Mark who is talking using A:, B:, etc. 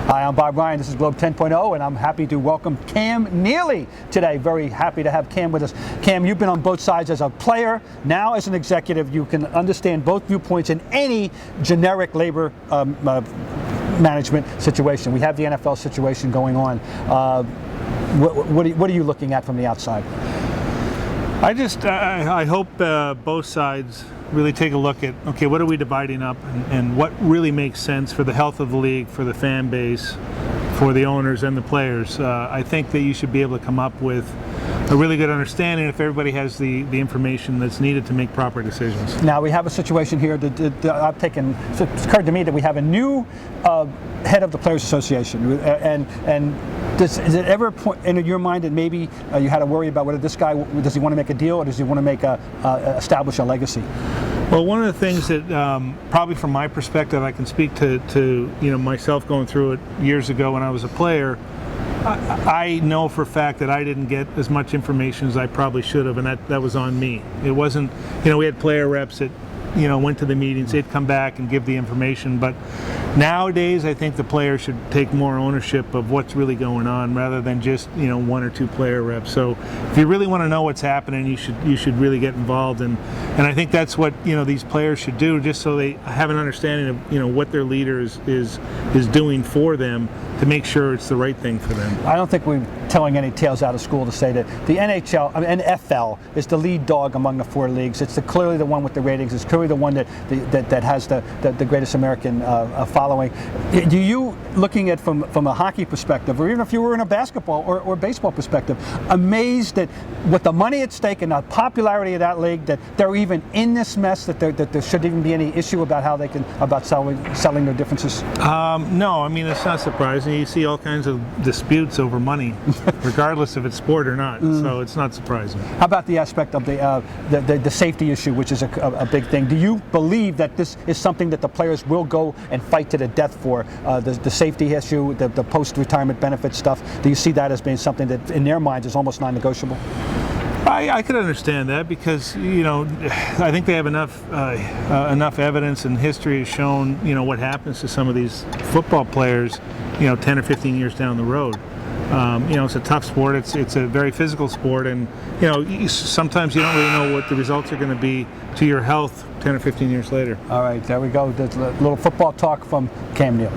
A: Hi, I'm Bob Ryan. This is Globe 10.0, and I'm happy to welcome Cam Neely today. Very happy to have Cam with us. Cam, you've been on both sides as a player, now as an executive. You can understand both viewpoints in any generic labor management situation. We have the NFL situation going on. What are you looking at from the outside?
B: I hope both sides really take a look at, okay, what are we dividing up and what really makes sense for the health of the league, for the fan base, for the owners and the players. I think that you should be able to come up with a really good understanding if everybody has the information that's needed to make proper decisions.
A: Now we have a situation here that it's occurred to me that we have a new head of the Players Association, and is it ever in your mind that maybe you had to worry about whether this guy, does he want to make a deal or does he want to establish a legacy?
B: Well, one of the things that probably from my perspective, I can speak to myself going through it years ago when I was a player. I know for a fact that I didn't get as much information as I probably should have, and that was on me. It wasn't, we had player reps that went to the meetings, they'd come back and give the information, but nowadays I think the players should take more ownership of what's really going on rather than just one or two player reps. So if you really want to know what's happening, you should really get involved, and I think that's what these players should do, just so they have an understanding of what their leader is doing for them to make sure it's the right thing for them.
A: I don't think we're telling any tales out of school to say that the NFL is the lead dog among the four leagues. It's clearly the one with the ratings. It's clearly the one that has the greatest American following. Do you, looking at from a hockey perspective, or even if you were in a basketball or baseball perspective, amazed at with the money at stake and the popularity of that league, that they're even in this mess, that there shouldn't even be any issue about how they can selling their differences?
B: No, I mean, it's not surprising. You see all kinds of disputes over money, regardless if it's sport or not. So it's not surprising.
A: How about the aspect of the safety issue, which is a big thing? Do you believe that this is something that the players will go and fight to the death for? The safety issue, the post-retirement benefit stuff. Do you see that as being something that, in their minds, is almost non-negotiable?
B: I could understand that because I think they have enough evidence, and history has shown what happens to some of these football players 10 or 15 years down the road. It's a tough sport. It's a very physical sport, and sometimes you don't really know what the results are going to be to your health 10 or 15 years later.
A: All right, there we go. The little football talk from Cam Neely.